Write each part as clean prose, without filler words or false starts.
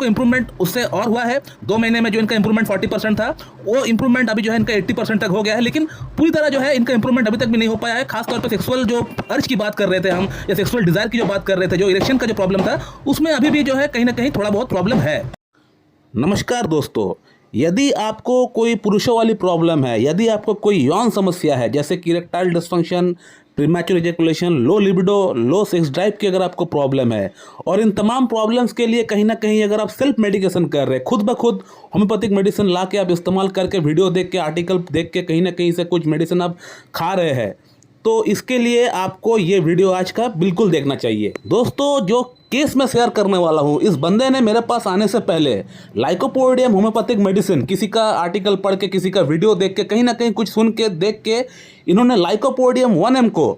Improvement उससे और हुआ है। 2 महीने में जो इनका इंप्रूवमेंट 40% था, वो इंप्रूवमेंट अभी जो है इनका 80% तक हो गया है। लेकिन पूरी तरह जो है इनका इंप्रूवमेंट अभी तक भी नहीं हो पाया है। खासतौर पर सेक्सुअल जो अर्ज की बात कर रहे थे हम, या सेक्सुअल डिजायर की जो बात कर रहे थे, जो इरेक्शन का जो प्रॉब्लम था, उसमें अभी भी जो है कहीं ना कहीं थोड़ा बहुत प्रॉब्लम है। नमस्कार दोस्तों, यदि आपको कोई पुरुषों वाली प्रॉब्लम है, यदि आपको कोई यौन समस्या है जैसे कि erectile dysfunction, premature ejaculation, low libido, low sex drive की अगर आपको प्रॉब्लम है, और इन तमाम प्रॉब्लम्स के लिए कहीं ना कहीं अगर आप सेल्फ मेडिकेशन कर रहे हैं, खुद ब खुद होम्योपैथिक मेडिसिन ला के आप इस्तेमाल करके, वीडियो देख के, आर्टिकल देख के कहीं ना कहीं से कुछ मेडिसिन आप खा रहे हैं, तो इसके लिए आपको ये वीडियो आज का बिल्कुल देखना चाहिए। दोस्तों, जो केस मैं शेयर करने वाला हूँ, इस बंदे ने मेरे पास आने से पहले लाइकोपोडियम होम्योपैथिक मेडिसिन, किसी का आर्टिकल पढ़ के, किसी का वीडियो देख के, कहीं ना कहीं कुछ सुन के, देख के, इन्होंने लाइकोपोडियम 1 mg को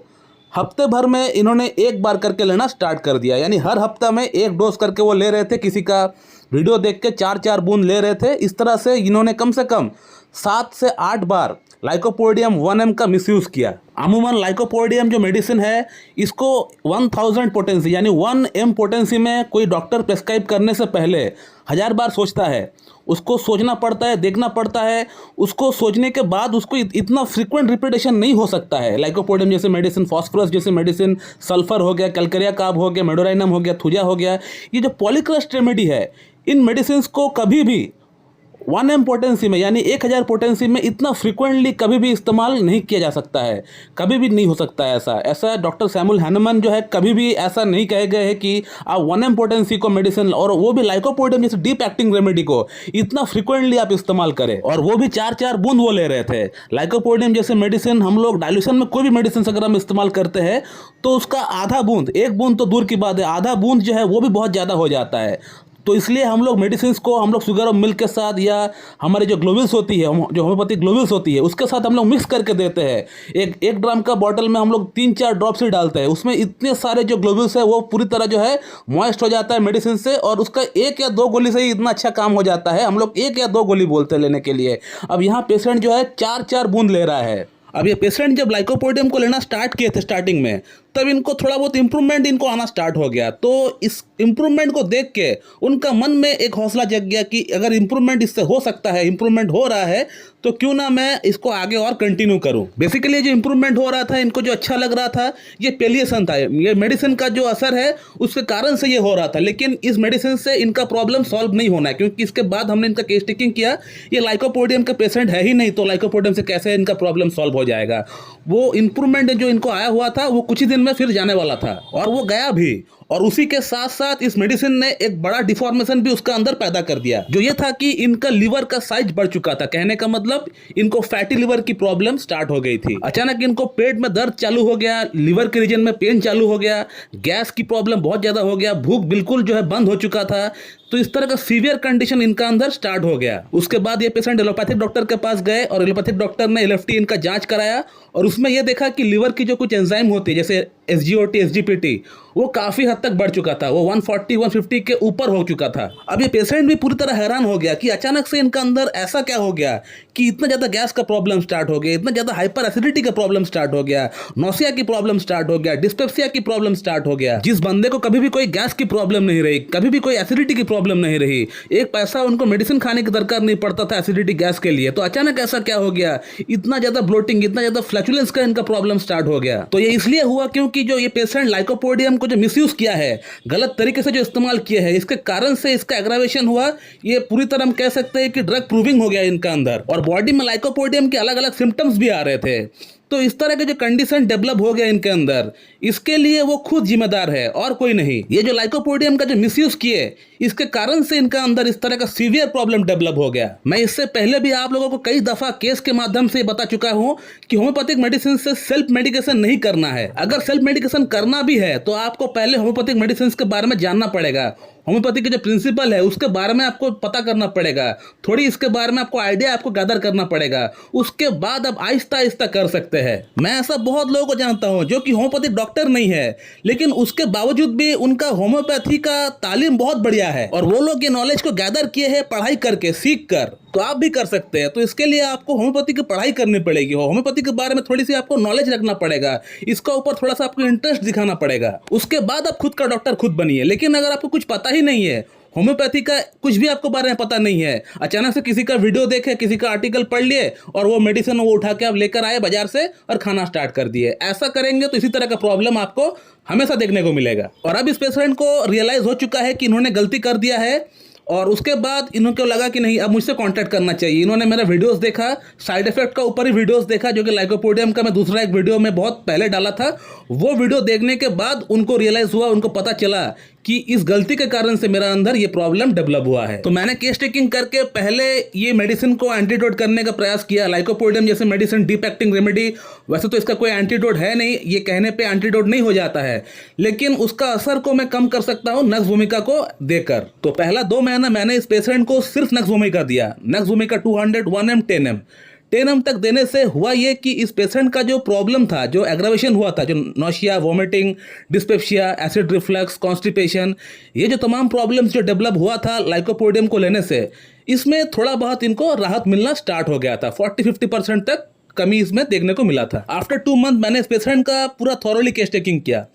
हफ्ते भर में इन्होंने एक बार करके लेना स्टार्ट कर दिया। यानी हर हफ्ता में 1 डोज करके वो ले रहे थे। किसी का वीडियो देख के 4-4 बूंद ले रहे थे। इस तरह से इन्होंने कम से कम 7 से 8 बार लाइकोपोडियम 1 mg का मिसयूज़ किया। अमूमन लाइकोपोडियम जो मेडिसिन है, इसको 1000 पोटेंसी यानी 1 m पोटेंसी में कोई डॉक्टर प्रेस्क्राइब करने से पहले 1000 बार सोचता है। उसको सोचना पड़ता है, देखना पड़ता है। उसको सोचने के बाद उसको इतना फ्रीक्वेंट रिपीटेशन नहीं हो सकता है। लाइकोपोडियम जैसे मेडिसिन, फॉस्फोरस जैसे मेडिसिन, सल्फर हो गया, कैलकेरिया कार्ब हो गया, मेडोराइनम हो गया, थुजा हो गया, ये जो पॉलीक्रस्ट रेमेडी है, इन मेडिसिन को कभी भी 1 m पोटेंसी में यानी 1000 पोटेंसी में इतना फ्रीक्वेंटली कभी भी इस्तेमाल नहीं किया जा सकता है। कभी भी नहीं हो सकता है ऐसा डॉक्टर सैमुअल हैनमन जो है कभी भी ऐसा नहीं कहे गए हैं कि आप 1 m पोटेंसी को मेडिसिन, और वो भी लाइकोपोडियम जैसे डीप एक्टिंग रेमेडी को इतना फ्रीक्वेंटली आप इस्तेमाल करें। और वो भी 4-4 बूंद वो ले रहे थे। लाइकोपोडियम जैसे मेडिसिन हम लोग डाइल्यूशन में कोई भी मेडिसिन अगर हम इस्तेमाल करते हैं तो उसका आधा बूंद, 1 बूंद तो दूर की बात है, आधा बूंद जो है वो भी बहुत ज़्यादा हो जाता है। तो इसलिए हम लोग मेडिसिन को हम लोग शुगर और मिल्क के साथ, या हमारे जो ग्लोबुल्स होती है, जो होम्योपैथिक ग्लोबुल्स होती है, उसके साथ हम लोग मिक्स करके देते हैं। एक ड्राम का बॉटल में हम लोग 3-4 ड्रॉप्स ही डालते हैं। उसमें इतने सारे जो ग्लोबुल्स है वो पूरी तरह जो है मॉइस्ट हो जाता है मेडिसिन से, और उसका 1 या 2 गोली से ही इतना अच्छा काम हो जाता है। हम लोग 1 या 2 गोली बोलते हैं लेने के लिए। अब यहाँ पेशेंट जो है 4-4 बूंद ले रहा है। अब ये पेशेंट जब लाइकोपोडियम को लेना स्टार्ट किए थे स्टार्टिंग में, तब इनको थोड़ा बहुत इंप्रूवमेंट इनको आना स्टार्ट हो गया। तो इस इंप्रूवमेंट को देख के उनका मन में एक हौसला जग गया कि अगर इंप्रूवमेंट इससे हो सकता है, इंप्रूवमेंट हो रहा है, तो क्यों ना मैं इसको आगे और कंटिन्यू करूं। बेसिकली जो इंप्रूवमेंट हो रहा था, इनको जो अच्छा लग रहा था, ये पेलिएशन था। ये मेडिसिन का जो असर है उसके कारण से ये हो रहा था। लेकिन इस मेडिसिन से इनका प्रॉब्लम सॉल्व नहीं होना है, क्योंकि इसके बाद हमने इनका केस टेकिंग किया, ये लाइकोपोडियम का पेशेंट है ही नहीं, तो लाइकोपोडियम से कैसे इनका प्रॉब्लम सॉल्व हो जाएगा। वो इंप्रूवमेंट जो इनको आया हुआ था वो कुछ ही दिन में फिर जाने वाला था, और वो गया भी। और उसी के साथ साथ इस मेडिसिन ने एक बड़ा डिफॉर्मेशन भी उसका अंदर पैदा कर दिया, जो ये था कि इनका लीवर का साइज बढ़ चुका था। कहने का मतलब इनको फैटी लिवर की प्रॉब्लम स्टार्ट हो गई थी। अचानक इनको पेट में दर्द चालू हो गया, लिवर के रीजन में पेन चालू हो गया, गैस की प्रॉब्लम बहुत ज्यादा हो गया, भूख बिल्कुल जो है बंद हो चुका था। तो इस तरह का सीवियर कंडीशन इनका अंदर स्टार्ट हो गया। उसके बाद ये पेशेंट एलोपैथिक डॉक्टर के पास गए, और एलोपैथिक डॉक्टर ने LFT इनका जांच कराया, और उसमें यह देखा कि लीवर की जो कुछ एंजाइम होती है, जैसे SGOT, SGPT, वो काफी हद तक बढ़ चुका था। वो 140-150 के ऊपर हो चुका था। अब ये पेशेंट भी पूरी तरह हैरान हो गया कि अचानक से इनका अंदर ऐसा क्या हो गया कि इतना ज्यादा गैस का प्रॉब्लम स्टार्ट हो गया, इतना ज्यादा हाइपर एसिडिटी का प्रॉब्लम स्टार्ट हो गया, नौसिया की प्रॉब्लम स्टार्ट हो गया, डिस्पेप्सिया की प्रॉब्लम स्टार्ट हो गया। जिस बंदे को कभी भी कोई गैस की प्रॉब्लम नहीं रही, कभी भी कोई एसिडिटी की प्रॉब्लम नहीं रही, एक पैसा उनको मेडिसिन खाने की दरकार नहीं पड़ता था एसिडिटी गैस के लिए, तो अचानक ऐसा क्या हो गया, इतना ज्यादा ब्लोटिंग, इतना ज्यादा फ्लैचुलेंस का इनका प्रॉब्लम स्टार्ट हो गया। तो ये इसलिए हुआ क्योंकि जो ये पेशेंट लाइकोपोडियम को जो मिसयूज किया है, गलत तरीके से जो इस्तेमाल किया है, इसके कारण से इसका एग्रावेशन हुआ। ये पूरी तरह हम कह सकते हैं कि ड्रग प्रूविंग हो गया इनका अंदर, और बॉडी में लाइकोपोडियम के अलग अलग सिम्टम्स भी आ रहे थे। तो इस तरह के जो कंडीशन डेवलप हो गया इनके अंदर, इसके लिए वो खुद जिम्मेदार है और कोई नहीं। ये जो लाइकोपोडियम का जो मिसयूज किए, इसके कारण से इनका अंदर इस तरह का सीवियर प्रॉब्लम डेवलप हो गया। मैं इससे पहले भी आप लोगों को कई दफा केस के माध्यम से बता चुका हूं कि होम्योपैथिक मेडिसिन से सेल्फ मेडिकेशन नहीं करना है। अगर सेल्फ मेडिकेशन करना भी है तो आपको पहले होम्योपैथिक मेडिसिन के बारे में जानना पड़ेगा। होम्योपैथी के जो प्रिंसिपल है उसके बारे में आपको पता करना पड़ेगा, थोड़ी इसके बारे में आपको आइडिया आपको गैदर करना पड़ेगा। उसके बाद आप आहिस्ता आहिस्ता कर सकते हैं। मैं ऐसा बहुत लोगों को जानता हूं जो कि होम्योपैथिक डॉक्टर नहीं है, लेकिन उसके बावजूद भी उनका होम्योपैथी का तालीम बहुत बढ़िया है, और वो लोग ये नॉलेज को गैदर किए हैं पढ़ाई करके, सीख कर। तो आप भी कर सकते हैं। तो इसके लिए आपको होम्योपैथी की पढ़ाई करनी पड़ेगी, होम्योपैथी के बारे में थोड़ी सी आपको नॉलेज रखना पड़ेगा, इसका ऊपर थोड़ा सा आपको इंटरेस्ट दिखाना पड़ेगा। उसके बाद आप खुद का डॉक्टर खुद बनिए। लेकिन अगर आपको कुछ पता ही नहीं है, होम्योपैथी का कुछ भी आपको बारे में पता नहीं है, अचानक से किसी का वीडियो देखे, किसी का आर्टिकल पढ़ लिए और वो मेडिसिन वो उठा के आप लेकर आए बाजार से और खाना स्टार्ट कर दिए। ऐसा करेंगे तो इसी तरह का प्रॉब्लम आपको हमेशा देखने को मिलेगा। और अब इस पेशेंट को रियलाइज हो चुका है कि इन्होंने गलती कर दिया है और उसके बाद इनको लगा कि नहीं, अब मुझसे कांटेक्ट करना चाहिए। इन्होंने मेरा वीडियोस देखा, साइड इफेक्ट का ऊपर ही वीडियोस देखा, जो कि लाइकोपोडियम का मैं दूसरा एक वीडियो में बहुत पहले डाला था। वो वीडियो देखने के बाद उनको रियलाइज हुआ, उनको पता चला कि इस गलती के कारण से मेरा अंदर ये प्रॉब्लम डेवलप हुआ है। तो मैंने केस टेकिंग करके पहले ये मेडिसिन को एंटीडोट करने का प्रयास किया। लाइकोपोडियम जैसे मेडिसिन डीप एक्टिंग रेमेडी, वैसे तो इसका कोई एंटीडोट है नहीं, ये कहने पे एंटीडोट नहीं हो जाता है, लेकिन उसका असर को मैं कम कर सकता हूँ नक्स भूमिका को देकर। तो पहला 2 महीना मैंने इस पेशेंट को सिर्फ नक्स भूमिका दिया। नक्स भूमिका 200, 1M, 10M तक देने से हुआ ये कि इस पेशेंट का जो प्रॉब्लम था, जो एग्रावेशन हुआ था, जो nausea, vomiting, dyspepsia, acid reflux, constipation, ये जो तमाम प्रॉब्लम्स जो डेवलप हुआ था लाइकोपोडियम को लेने से, इसमें थोड़ा बहुत इनको राहत मिलना स्टार्ट हो गया था। 40-50% तक कमी इसमें देखने को मिला था। आफ्टर 2 मंथ मैंने इस पेशेंट का पूरा थॉरोली केस टेकिंग किया।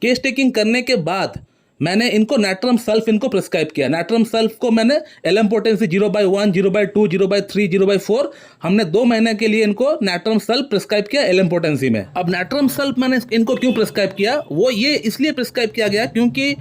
केस टेकिंग करने के बाद मैंने इनको नैट्रम सल्फ इनको प्रिस्क्राइब किया। नैट्रम सल्फ को मैंने LM पोटेंसी 0/1, 0/2, 0/3, 0/4, हमने 2 महीने के लिए इनको नैट्रम सल्फ प्रिस्क्राइब किया LM पोटेंसी में। अब नैट्रम सल्फ मैंने इनको क्यों प्रिस्क्राइब किया, वो ये इसलिए प्रिस्क्राइब किया गया क्योंकि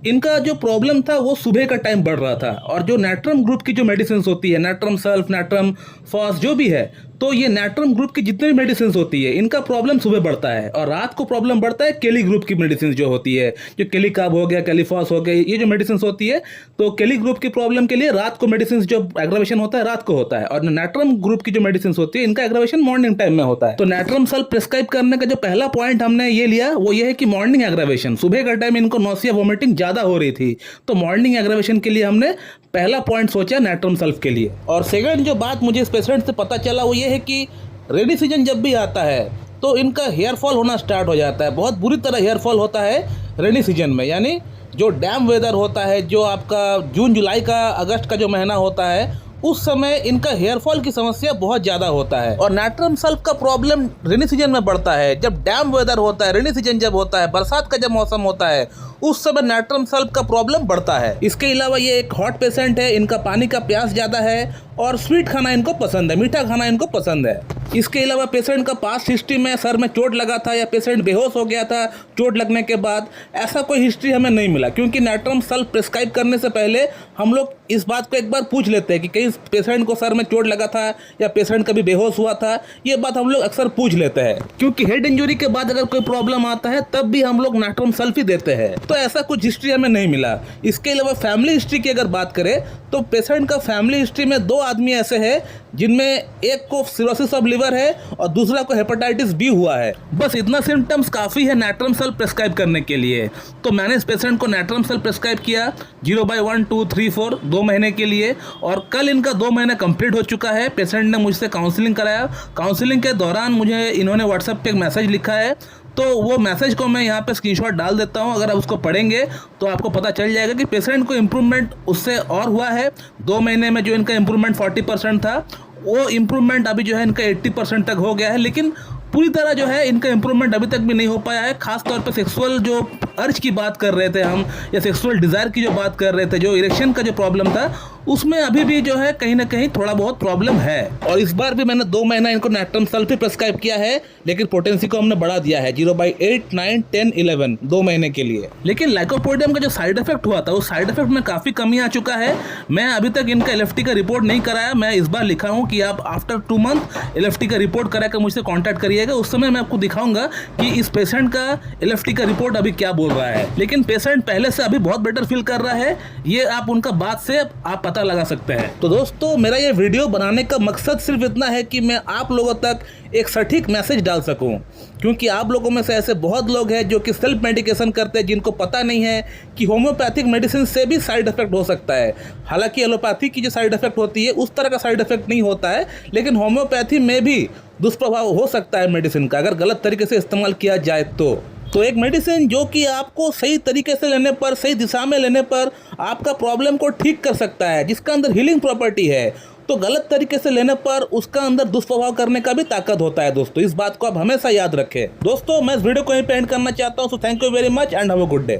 इनका जो प्रॉब्लम था वो सुबह का टाइम बढ़ रहा था, और जो नैट्रम ग्रुप की जो मेडिसिन होती है, नैट्रम सल्फ, नैट्रम फॉस, जो भी है, तो ये नैट्रम ग्रुप की जितनी भी मेडिसिन होती है, इनका प्रॉब्लम सुबह बढ़ता है और रात को प्रॉब्लम बढ़ता है केली ग्रुप की मेडिसिन जो होती है, जो केलिकाब हो गया, कैलिफॉस हो गई, ये जो मेडिसिन होती है, तो केली ग्रुप की प्रॉब्लम के लिए रात को मेडिसिन जो एग्रावेशन होता है रात को होता है, और नैट्रम ग्रुप की जो मेडिसिन होती है इनका एग्रावेशन मॉर्निंग टाइम में होता है। तो नैट्रम सल्फ प्रिस्क्राइब करने का जो पहला पॉइंट हमने ये लिया वो ये है कि मॉर्निंग एग्रावेशन, सुबह का टाइम इनको नौसिया, वोमिटिंग ज्यादा हो रही थी, तो मॉर्निंग एग्रावेशन के लिए हमने पहला पॉइंट सोचा नैट्रम सल्फ के लिए। और सेकंड जो बात मुझे इस पेशेंट से पता चला वो ये है कि रेनी सीजन जब भी आता है तो इनका हेयर फॉल होना स्टार्ट हो जाता है। बहुत बुरी तरह हेयर फॉल होता है रेनी सीजन में, यानी जो डैम वेदर होता है, जो आपका जून जुलाई का अगस्त का जो महीना होता है, उस समय इनका हेयर फॉल की समस्या बहुत ज़्यादा होता है। और नैट्रम सल्फ का प्रॉब्लम रेनी सीजन में बढ़ता है, जब डैम वेदर होता है, रेनी सीजन जब होता है, बरसात का जब मौसम होता है, उस समय नैट्रम सल्फ का प्रॉब्लम बढ़ता है। इसके अलावा ये एक हॉट पेशेंट है, इनका पानी का प्यास ज़्यादा है और स्वीट खाना इनको पसंद है, मीठा खाना इनको पसंद है। इसके अलावा पेशेंट का पास्ट हिस्ट्री में सर में चोट लगा था या पेशेंट बेहोश हो गया था चोट लगने के बाद, ऐसा कोई हिस्ट्री हमें नहीं मिला, क्योंकि नैट्रम सल्फ प्रिस्क्राइब करने से पहले हम लोग इस बात को एक बार पूछ लेते हैं कि कहीं पेशेंट को सर में चोट लगा था या पेशेंट कभी बेहोश हुआ था। ये बात हम लोग अक्सर पूछ लेते हैं, क्योंकि हेड इंजरी के बाद अगर कोई प्रॉब्लम आता है तब भी हम लोग नैट्रम सल्फ ही देते हैं। तो ऐसा कुछ हिस्ट्री हमें नहीं मिला। इसके अलावा फैमिली हिस्ट्री की अगर बात करें तो पेशेंट का फैमिली हिस्ट्री में 2 आदमी ऐसे हैं जिनमें एक को सिरोसिस ऑफ लिवर है और दूसरा को हेपेटाइटिस बी हुआ है। बस इतना सिम्टम्स काफ़ी है नैट्रम सल्फ प्रिस्क्राइब करने के लिए। तो मैंने इस पेशेंट को नैट्रम सल्फ प्रिस्क्राइब किया 0/1, 2, 3, 4 2 महीने के लिए, और कल इनका 2 महीना कंप्लीट हो चुका है। पेशेंट ने मुझसे काउंसलिंग कराया। काउंसलिंग के दौरान मुझे इन्होंने व्हाट्सएप पे एक मैसेज लिखा है, तो वो मैसेज को मैं यहाँ पे स्क्रीनशॉट डाल देता हूँ। अगर आप उसको पढ़ेंगे तो आपको पता चल जाएगा कि पेशेंट को इम्प्रूवमेंट उससे और हुआ है। 2 महीने में जो इनका इम्प्रूवमेंट 40% था, वो इम्प्रूवमेंट अभी जो है इनका 80% तक हो गया है, लेकिन पूरी तरह जो है इनका इम्प्रूवमेंट अभी तक भी नहीं हो पाया है। खास तौर पे सेक्सुअल जो अर्ज की बात कर रहे थे हम, या सेक्सुअल डिज़ायर की जो बात कर रहे थे, जो इरेक्शन का जो प्रॉब्लम था, उसमें अभी भी जो है कहीं ना कहीं थोड़ा बहुत प्रॉब्लम है। और इस बार भी मैंने 2 महीना इनको नैट्रम सल्फ ही प्रिस्क्राइब किया है, लेकिन पोटेंसी को हमने बढ़ा दिया है 0/8, 9, 10, 11 2 महीने के लिए। लेकिन लाइकोपोडियम का जो साइड इफेक्ट हुआ था, उस साइड इफेक्ट में काफ़ी कमी आ चुका है। मैं अभी तक इनका LFT का रिपोर्ट नहीं कराया। मैं इस बार लिखा हूँ कि आप आफ्टर 2 मंथ LFT का रिपोर्ट करा कर मुझसे कॉन्टैक्ट करिएगा। उस समय मैं आपको दिखाऊंगा कि इस पेशेंट का LFT का रिपोर्ट अभी क्या बोल रहा है। लेकिन पेशेंट पहले से अभी बहुत बेटर फील कर रहा है, ये आप उनका बात से आप पता लगा सकते हैं। तो दोस्तों, मेरा ये वीडियो बनाने का मकसद सिर्फ इतना है कि मैं आप लोगों तक एक सटीक मैसेज डाल सकूं, क्योंकि आप लोगों में से ऐसे बहुत लोग हैं जो कि सेल्फ मेडिकेशन करते हैं, जिनको पता नहीं है कि होम्योपैथिक मेडिसिन से भी साइड इफेक्ट हो सकता है। हालांकि एलोपैथी की जो साइड इफेक्ट होती है उस तरह का साइड इफेक्ट नहीं होता है, लेकिन होम्योपैथी में भी दुष्प्रभाव हो सकता है मेडिसिन का, अगर गलत तरीके से इस्तेमाल किया जाए तो एक मेडिसिन जो कि आपको सही तरीके से लेने पर, सही दिशा में लेने पर आपका प्रॉब्लम को ठीक कर सकता है, जिसका अंदर हीलिंग प्रॉपर्टी है, तो गलत तरीके से लेने पर उसका अंदर दुष्प्रभाव करने का भी ताकत होता है। दोस्तों, इस बात को आप हमेशा याद रखें। दोस्तों, मैं इस वीडियो को यहीं पे एंड करना चाहता हूँ। So thank you very much and have a good day.